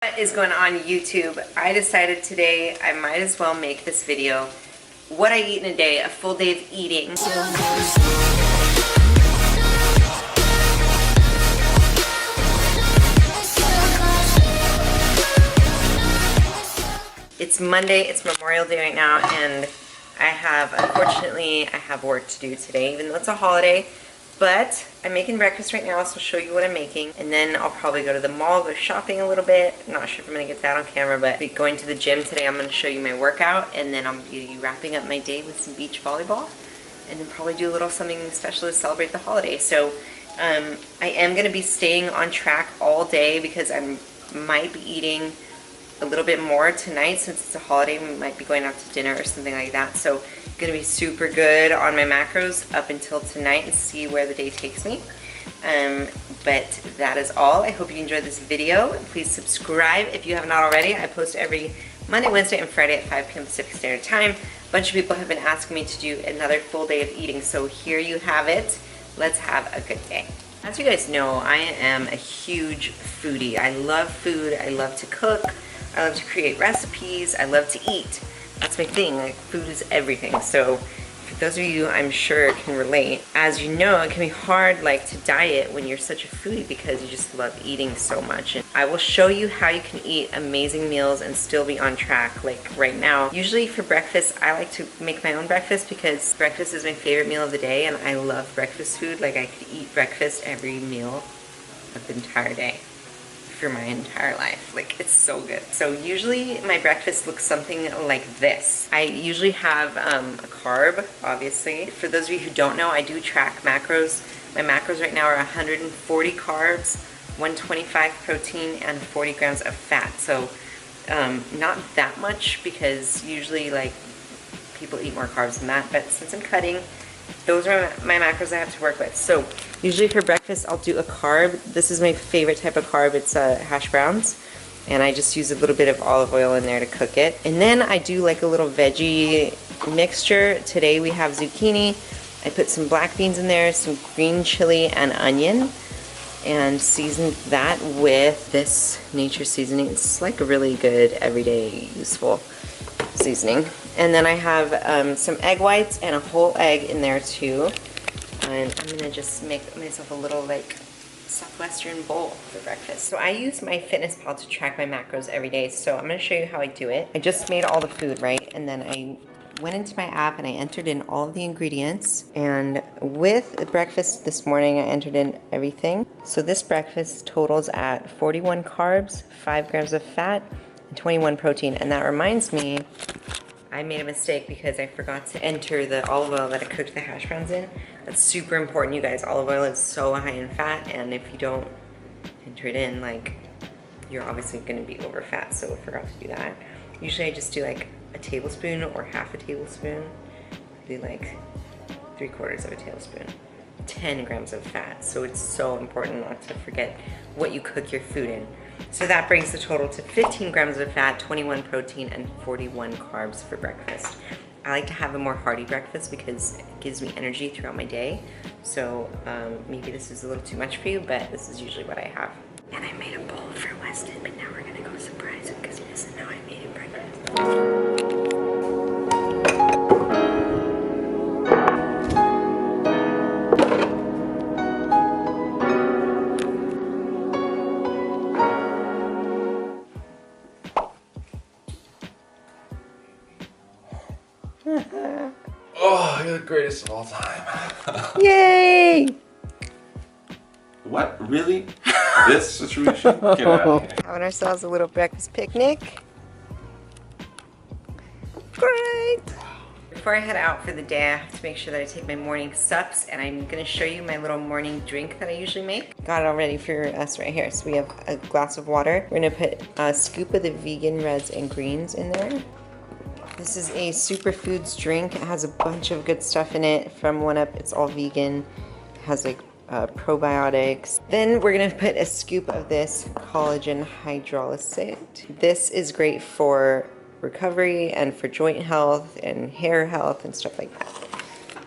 What is going on YouTube? I decided today I might as well make this video what I eat in a day, a full day of eating. It's Monday, it's Memorial Day right now, and unfortunately, I have work to do today, even though it's a holiday. But I'm making breakfast right now, so I'll show you what I'm making. And then I'll probably go to the mall, go shopping a little bit. I'm not sure if I'm gonna get that on camera, but I'll be going to the gym today. I'm gonna show you my workout, and then I'm gonna be wrapping up my day with some beach volleyball. And then probably do a little something special to celebrate the holiday. So I am gonna be staying on track all day because I might be eating a little bit more tonight since it's a holiday. We might be going out to dinner or something like that. So gonna be super good on my macros up until tonight and see where the day takes me. But that is all. I hope you enjoyed this video. Please subscribe if you have not already. I post every Monday, Wednesday, and Friday at 5 p.m. Pacific Standard Time. A bunch of people have been asking me to do another full day of eating, so here you have it. Let's have a good day. As you guys know, I am a huge foodie. I love food, I love to cook, I love to create recipes, I love to eat. That's my thing, like food is everything. So for those of you I'm sure can relate, as you know, it can be hard like to diet when you're such a foodie because you just love eating so much. And I will show you how you can eat amazing meals and still be on track. Like right now, usually for breakfast, I like to make my own breakfast because breakfast is my favorite meal of the day and I love breakfast food. Like I could eat breakfast every meal of the entire day for my entire life. Like it's so good. So usually my breakfast looks something like this. I usually have a carb, obviously. For those of you who don't know, I do track macros. My macros right now are 140 carbs, 125 protein, and 40 grams of fat. So not that much because usually like people eat more carbs than that, but since I'm cutting, those are my macros I have to work with. So usually for breakfast I'll do a carb. This is my favorite type of carb. It's hash browns, and I just use a little bit of olive oil in there to cook it. And then I do like a little veggie mixture. Today we have zucchini. I put some black beans in there, some green chili and onion, and seasoned that with this nature seasoning. It's like a really good everyday useful seasoning. And then I have some egg whites and a whole egg in there too. And I'm gonna just make myself a little like Southwestern bowl for breakfast. So I use my MyFitnessPal to track my macros every day. So I'm gonna show you how I do it. I just made all the food, right? And then I went into my app and I entered in all of the ingredients. And with the breakfast this morning, I entered in everything. So this breakfast totals at 41 carbs, 5 grams of fat, and 21 protein. And that reminds me, I made a mistake because I forgot to enter the olive oil that I cooked the hash browns in. That's super important, you guys. Olive oil is so high in fat, and if you don't enter it in, like, you're obviously gonna be over fat, so I forgot to do that. Usually I just do like a tablespoon or half a tablespoon. I do like 3/4 of a tablespoon. 10 grams of fat, so it's so important not to forget what you cook your food in. So that brings the total to 15 grams of fat, 21 protein, and 41 carbs for breakfast. I like to have a more hearty breakfast because it gives me energy throughout my day. So maybe this is a little too much for you, but this is usually what I have. And I made a bowl for Weston, but now we're gonna go surprise him because he doesn't know I made him breakfast. Oh, you're the greatest of all time. Yay! What? Really? This situation? Get out of here. Having ourselves a little breakfast picnic. Great! Before I head out for the day, I have to make sure that I take my morning sups, and I'm gonna show you my little morning drink that I usually make. Got it all ready for us right here. So we have a glass of water. We're gonna put a scoop of the vegan reds and greens in there. This is a superfoods drink. It has a bunch of good stuff in it. From 1UP, it's all vegan. It has like probiotics. Then we're gonna put a scoop of this collagen hydrolysate. This is great for recovery and for joint health and hair health and stuff like that.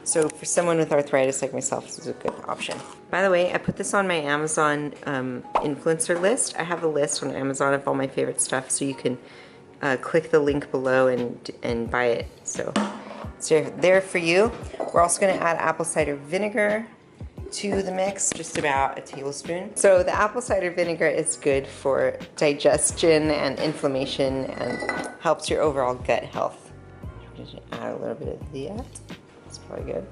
So for someone with arthritis like myself, this is a good option. By the way, I put this on my Amazon influencer list. I have a list on Amazon of all my favorite stuff, so you can click the link below and buy it. So it's there for you. We're also gonna add apple cider vinegar to the mix, just about a tablespoon. So the apple cider vinegar is good for digestion and inflammation and helps your overall gut health. Just add a little bit of that. That's probably good.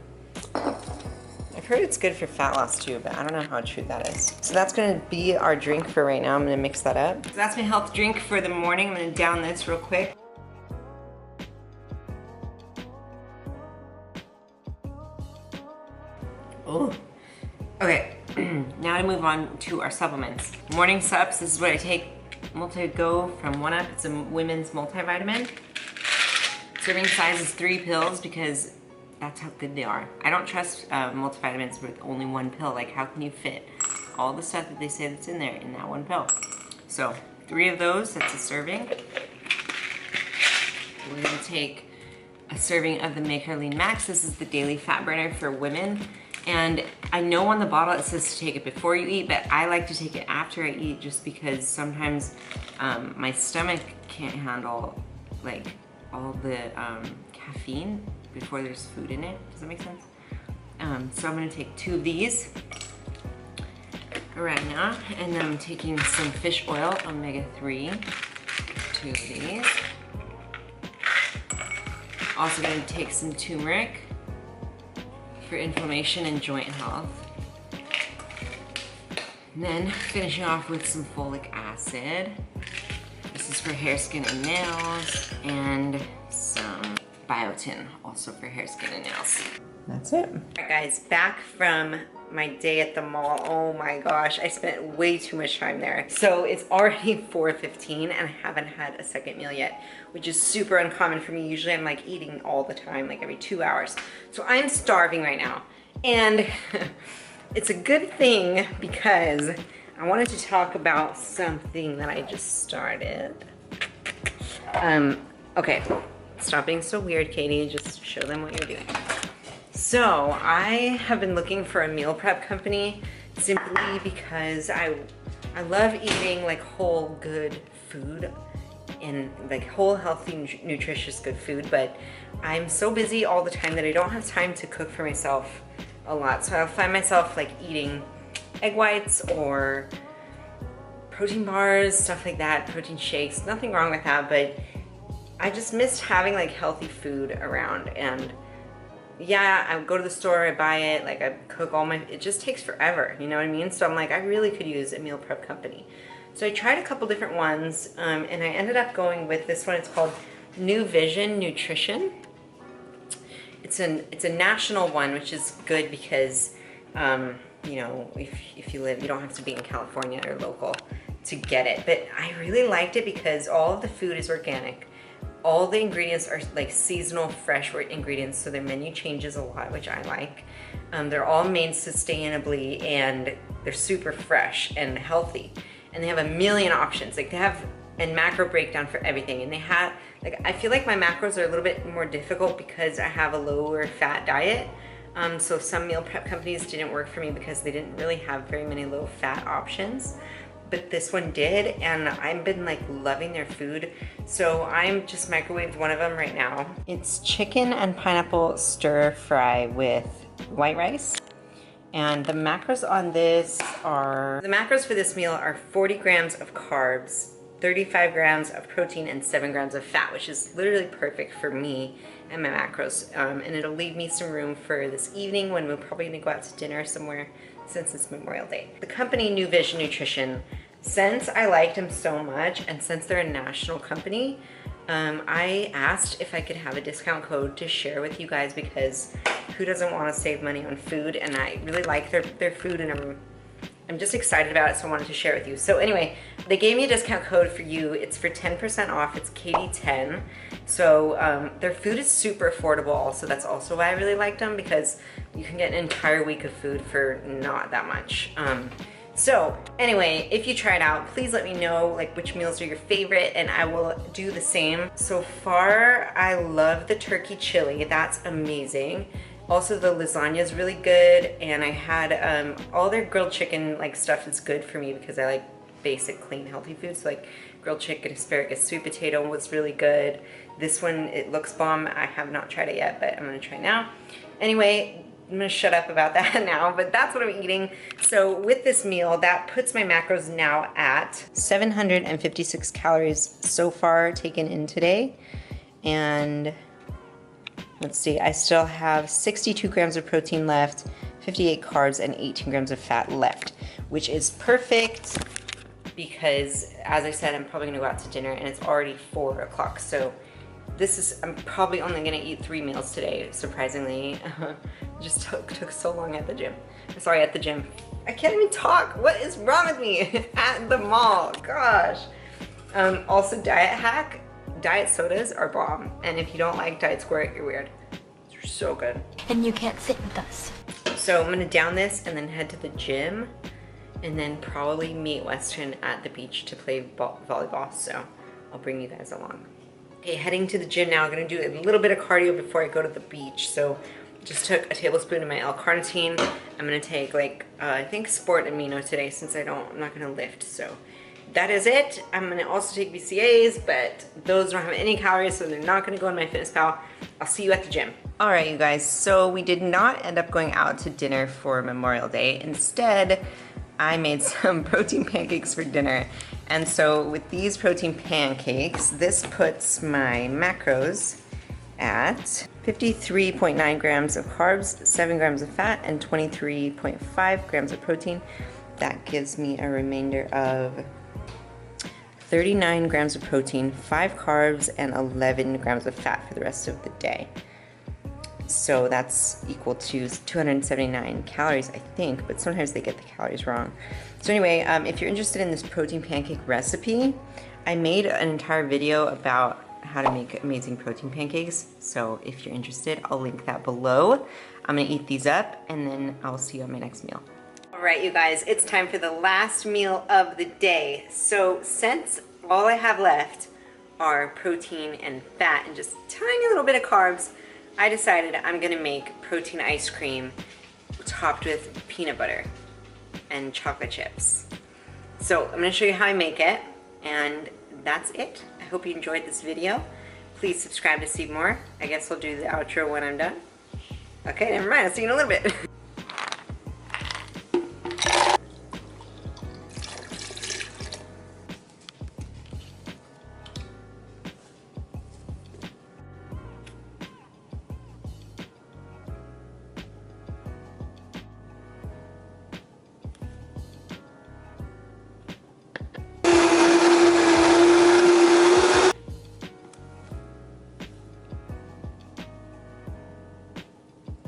I've heard it's good for fat loss too, but I don't know how true that is. So that's gonna be our drink for right now. I'm gonna mix that up. So that's my health drink for the morning. I'm gonna down this real quick. Oh. Okay, now to move on to our supplements. Morning supps, this is what I take. Multi-Go from 1UP. It's a women's multivitamin. Serving size is 3 pills because that's how good they are. I don't trust multivitamins with only 1 pill. Like, how can you fit all the stuff that they say that's in there in that 1 pill? So 3 of those, that's a serving. We're gonna take a serving of the Make Her Lean Max. This is the daily fat burner for women. And I know on the bottle it says to take it before you eat, but I like to take it after I eat just because sometimes my stomach can't handle like all the caffeine before there's food in it. Does that make sense? So I'm gonna take 2 of these right now, and then I'm taking some fish oil, omega-3, 2 of these. Also gonna take some turmeric for inflammation and joint health. And then finishing off with some folic acid. This is for hair, skin, and nails, and some biotin, also for hair, skin, and nails. That's it. All right, guys, back from my day at the mall. Oh my gosh, I spent way too much time there. So it's already 4:15 and I haven't had a second meal yet, which is super uncommon for me. Usually I'm like eating all the time, like every 2 hours. So I'm starving right now. And it's a good thing because I wanted to talk about something that I just started. Okay, stop being so weird, Katie. Just show them what you're doing. So I have been looking for a meal prep company simply because I love eating like whole good food and like whole healthy nutritious good food, but I'm so busy all the time that I don't have time to cook for myself a lot. So I'll find myself like eating egg whites or protein bars, stuff like that, protein shakes. Nothing wrong with that, but I just missed having like healthy food around. And yeah, I go to the store, I buy it, like I cook all my, it just takes forever, you know what I mean? So I'm like, I really could use a meal prep company. So I tried a couple different ones, and I ended up going with this one. It's called New Vision Nutrition. It's a national one, which is good because, you know, if you live, you don't have to be in California or local to get it. But I really liked it because all of the food is organic. All the ingredients are like seasonal, fresh ingredients, so their menu changes a lot, which I like. They're all made sustainably and they're super fresh and healthy. And they have a million options. Like they have a macro breakdown for everything. And they have, like, I feel like my macros are a little bit more difficult because I have a lower fat diet. So some meal prep companies didn't work for me because they didn't really have very many low fat options. But this one did, and I've been like loving their food. So I'm just microwaved one of them right now. It's chicken and pineapple stir fry with white rice. And the macros on this are, the macros for this meal are 40 grams of carbs, 35 grams of protein, and 7 grams of fat, which is literally perfect for me and my macros. And it'll leave me some room for this evening when we're probably gonna go out to dinner somewhere since it's Memorial Day. The company New Vision Nutrition, since I liked them so much and since they're a national company, I asked if I could have a discount code to share with you guys because who doesn't want to save money on food? And I really like their food, and I'm just excited about it, so I wanted to share it with you. So anyway, they gave me a discount code for you. It's for 10% off. It's Katie10. So their food is super affordable also. That's also why I really liked them, because you can get an entire week of food for not that much. So anyway, if you try it out, please let me know like which meals are your favorite and I will do the same. So far, I love the turkey chili. That's amazing. Also, the lasagna is really good, and I had all their grilled chicken like stuff is good for me because I like basic, clean, healthy foods. Like grilled chicken, asparagus, sweet potato was really good. This one, it looks bomb. I have not tried it yet, but I'm gonna try now. Anyway, I'm gonna shut up about that now, but that's what I'm eating. So with this meal, that puts my macros now at 756 calories so far taken in today. And let's see, I still have 62 grams of protein left, 58 carbs, and 18 grams of fat left, which is perfect because, as I said, I'm probably gonna go out to dinner and it's already 4 o'clock. So I'm probably only gonna eat 3 meals today, surprisingly. Just took so long at the gym. Sorry, at the gym. I can't even talk. What is wrong with me? At the mall, gosh. Also, diet hack, diet sodas are bomb. And if you don't like Diet Squirt, you're weird. They're so good. And you can't sit with us. So I'm gonna down this and then head to the gym and then probably meet Weston at the beach to play volleyball. So I'll bring you guys along. Okay, heading to the gym now. I'm gonna do a little bit of cardio before I go to the beach. So just took a tablespoon of my L-carnitine. I'm gonna take like, I think Sport Amino today since I'm not gonna lift. So that is it. I'm gonna also take BCAAs, but those don't have any calories, so they're not gonna go in my MyFitnessPal. I'll see you at the gym. All right, you guys, so we did not end up going out to dinner for Memorial Day. Instead, I made some protein pancakes for dinner. And so with these protein pancakes, this puts my macros at 53.9 grams of carbs, 7 grams of fat, and 23.5 grams of protein. That gives me a remainder of 39 grams of protein, 5 carbs, and 11 grams of fat for the rest of the day. So that's equal to 279 calories, I think, but sometimes they get the calories wrong. So anyway, if you're interested in this protein pancake recipe, I made an entire video about how to make amazing protein pancakes. So if you're interested, I'll link that below. I'm gonna eat these up and then I'll see you on my next meal. All right, you guys, it's time for the last meal of the day. So since all I have left are protein and fat and just a tiny little bit of carbs, I decided I'm gonna make protein ice cream topped with peanut butter and chocolate chips. So I'm gonna show you how I make it, and that's it. I hope you enjoyed this video. Please subscribe to see more. I guess I'll do the outro when I'm done. Okay, never mind, I'll see you in a little bit.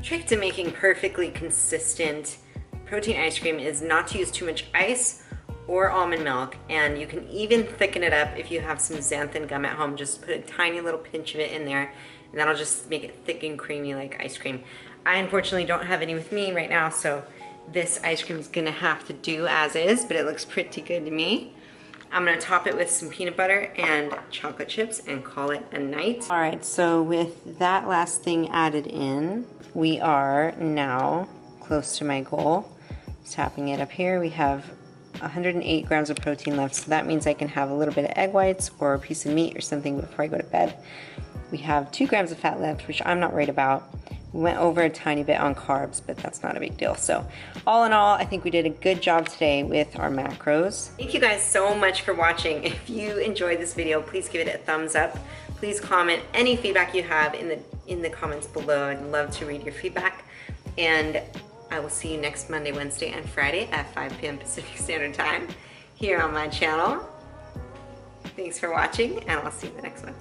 Trick to making perfectly consistent protein ice cream is not to use too much ice or almond milk, and you can even thicken it up if you have some xanthan gum at home. Just put a tiny little pinch of it in there and that'll just make it thick and creamy like ice cream. I unfortunately don't have any with me right now, so this ice cream is gonna have to do as is, but it looks pretty good to me. I'm gonna top it with some peanut butter and chocolate chips and call it a night. All right, so with that last thing added in, we are now close to my goal. Tapping it up here, we have 108 grams of protein left, so that means I can have a little bit of egg whites or a piece of meat or something before I go to bed. We have 2 grams of fat left, which I'm not worried about. We went over a tiny bit on carbs, but that's not a big deal. So all in all, I think we did a good job today with our macros. Thank you guys so much for watching. If you enjoyed this video, please give it a thumbs up. Please comment any feedback you have in the comments below. I'd love to read your feedback. And I will see you next Monday, Wednesday, and Friday at 5 p.m. Pacific Standard Time here on my channel. Thanks for watching, and I'll see you in the next one.